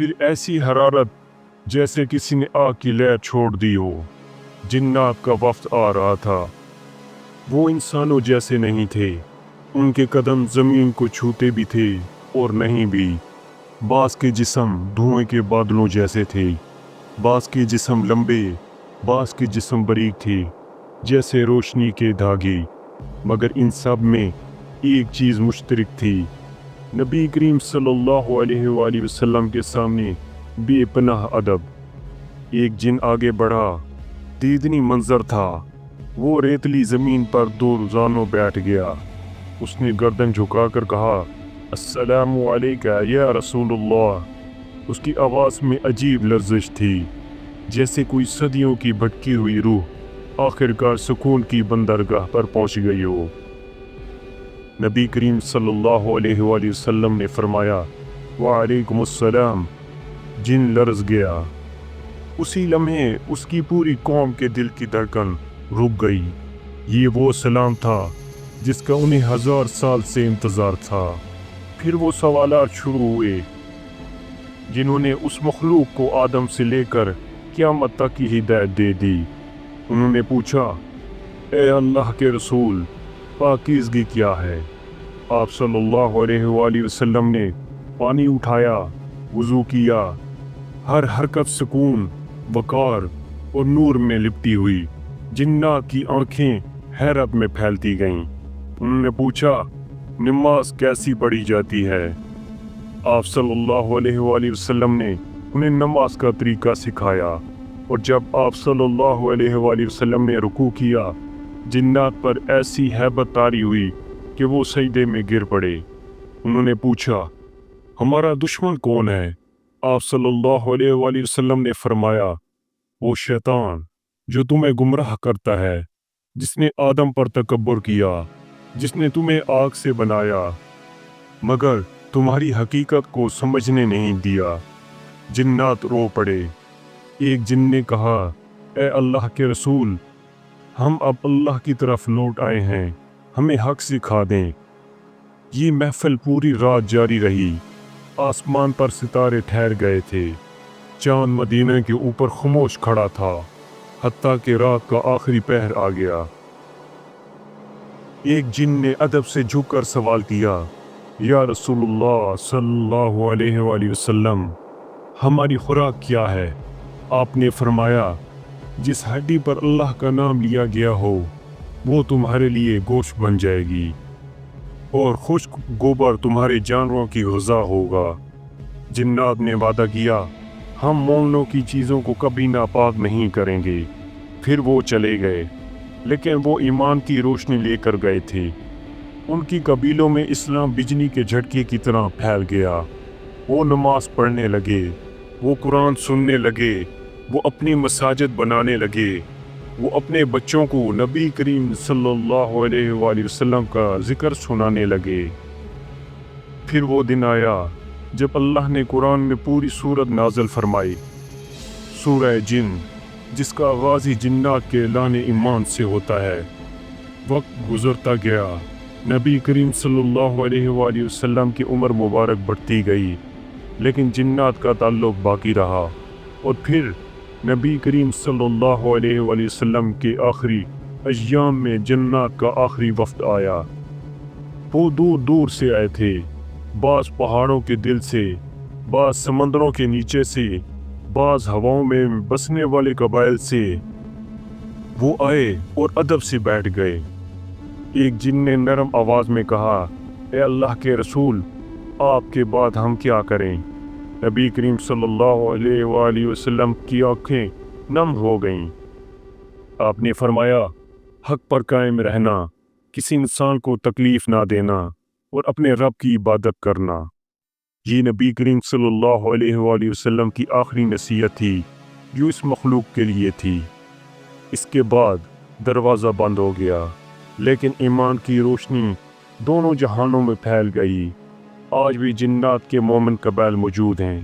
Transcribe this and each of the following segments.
پھر ایسی حرارت جیسے کسی نے آگ کی لہر چھوڑ دی ہو۔ جنات کا وفد آ رہا تھا۔ وہ انسانوں جیسے نہیں تھے، ان کے قدم زمین کو چھوتے بھی تھے اور نہیں بھی۔ بعض کے جسم دھوئیں کے بادلوں جیسے تھے، بعض کے جسم لمبے، بعض کے جسم باریک تھے جیسے روشنی کے دھاگے، مگر ان سب میں ایک چیز مشترک تھی۔ نبی کریم صلی اللہ علیہ وآلہ وسلم کے سامنے بے پناہ ادب۔ ایک جن آگے بڑھا، دیدنی منظر تھا۔ وہ ریتلی زمین پر دو روزانوں بیٹھ گیا۔ اس نے گردن جھکا کر کہا، السلام علیکہ یا رسول اللہ۔ اس کی آواز میں عجیب لرزش تھی، جیسے کوئی صدیوں کی بھٹکی ہوئی روح آخر کار سکون کی بندرگاہ پر پہنچ گئی ہو۔ نبی کریم صلی اللہ علیہ وآلہ وسلم نے فرمایا، وعلیکم السلام۔ جن لرز گیا۔ اسی لمحے اس کی پوری قوم کے دل کی دھڑکن رک گئی۔ یہ وہ سلام تھا جس کا انہیں 1000 سال سے انتظار تھا۔ پھر وہ سوالات شروع ہوئے جنہوں نے اس مخلوق کو آدم سے لے کر قیامت تک کی ہدایت دے دی۔ انہوں نے پوچھا، اے اللہ کے رسول، پاکیزگی کیا ہے؟ آپ صلی اللہ علیہ وآلہ وسلم نے پانی اٹھایا، وضو کیا، ہر حرکت سکون، وقار اور نور میں لپٹی ہوئی۔ جنات کی آنکھیں حیرت میں پھیلتی گئیں۔ انہوں نے پوچھا، نماز کیسی پڑھی جاتی ہے؟ آپ صلی اللہ علیہ وآلہ وسلم نے انہیں نماز کا طریقہ سکھایا، اور جب آپ صلی اللہ علیہ وآلہ وسلم نے رکوع کیا، جنات پر ایسی ہیبت طاری ہوئی کہ وہ سجدے میں گر پڑے۔ انہوں نے پوچھا، ہمارا دشمن کون ہے؟ آپ صلی اللہ علیہ وآلہ وسلم نے فرمایا، وہ شیطان جو تمہیں گمراہ کرتا ہے، جس نے آدم پر تکبر کیا، جس نے تمہیں آگ سے بنایا، مگر تمہاری حقیقت کو سمجھنے نہیں دیا۔ جنات رو پڑے۔ ایک جن نے کہا، اے اللہ کے رسول، ہم اب اللہ کی طرف لوٹ آئے ہیں، ہمیں حق سکھا دیں۔ یہ محفل پوری رات جاری رہی۔ آسمان پر ستارے ٹھہر گئے تھے، چاند مدینہ کے اوپر خاموش کھڑا تھا، حتیٰ کہ رات کا آخری پہر آ گیا۔ ایک جن نے ادب سے جھک کر سوال کیا، یا رسول اللہ صلی اللہ علیہ وآلہ وسلم، ہماری خوراک کیا ہے؟ آپ نے فرمایا، جس ہڈی پر اللہ کا نام لیا گیا ہو وہ تمہارے لیے گوشت بن جائے گی، اور خشک گوبر تمہارے جانوروں کی غذا ہوگا۔ جنات نے وعدہ کیا، ہم مومنوں کی چیزوں کو کبھی ناپاک نہیں کریں گے۔ پھر وہ چلے گئے، لیکن وہ ایمان کی روشنی لے کر گئے تھے۔ ان کی قبیلوں میں اسلام بجلی کے جھٹکے کی طرح پھیل گیا۔ وہ نماز پڑھنے لگے، وہ قرآن سننے لگے، وہ اپنی مساجد بنانے لگے، وہ اپنے بچوں کو نبی کریم صلی اللہ علیہ وآلہ وسلم کا ذکر سنانے لگے۔ پھر وہ دن آیا جب اللہ نے قرآن میں پوری سورت نازل فرمائی، سورہ جن، جس کا آغاز ہی جنات کے اعلان ایمان سے ہوتا ہے۔ وقت گزرتا گیا، نبی کریم صلی اللہ علیہ وآلہ وسلم کی عمر مبارک بڑھتی گئی، لیکن جنات کا تعلق باقی رہا۔ اور پھر نبی کریم صلی اللہ علیہ وآلہ وسلم کے آخری ایام میں جنات کا آخری وفد آیا۔ وہ دور دور سے آئے تھے، بعض پہاڑوں کے دل سے، بعض سمندروں کے نیچے سے، بعض ہواؤں میں بسنے والے قبائل سے۔ وہ آئے اور ادب سے بیٹھ گئے۔ ایک جن نے نرم آواز میں کہا، اے اللہ کے رسول، آپ کے بعد ہم کیا کریں؟ نبی کریم صلی اللہ علیہ وآلہ وسلم کی آنکھیں نم ہو گئیں۔ آپ نے فرمایا، حق پر قائم رہنا، کسی انسان کو تکلیف نہ دینا، اور اپنے رب کی عبادت کرنا۔ یہ نبی کریم صلی اللہ علیہ وآلہ وسلم کی آخری نصیحت تھی جو اس مخلوق کے لیے تھی۔ اس کے بعد دروازہ بند ہو گیا، لیکن ایمان کی روشنی دونوں جہانوں میں پھیل گئی۔ آج بھی جنات کے مومن قبائل موجود ہیں،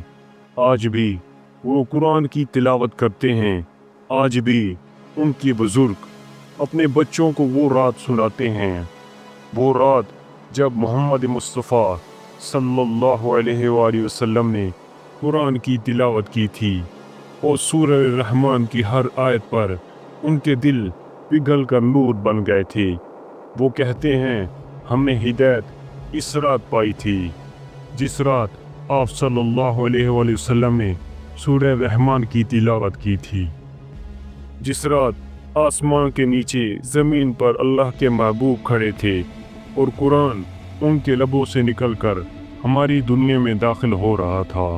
آج بھی وہ قرآن کی تلاوت کرتے ہیں، آج بھی ان کے بزرگ اپنے بچوں کو وہ رات سناتے ہیں، وہ رات جب محمد مصطفیٰ صلی اللہ علیہ وآلہ وسلم نے قرآن کی تلاوت کی تھی اور سورہ رحمان کی ہر آیت پر ان کے دل پگھل کر نور بن گئے تھے۔ وہ کہتے ہیں ہم نے ہدایت اس رات پائی تھی جس رات آپ صلی اللہ علیہ وآلہ وسلم نے سورہ رحمان کی تلاوت کی تھی، جس رات آسمان کے نیچے زمین پر اللہ کے محبوب کھڑے تھے اور قرآن ان کے لبوں سے نکل کر ہماری دنیا میں داخل ہو رہا تھا۔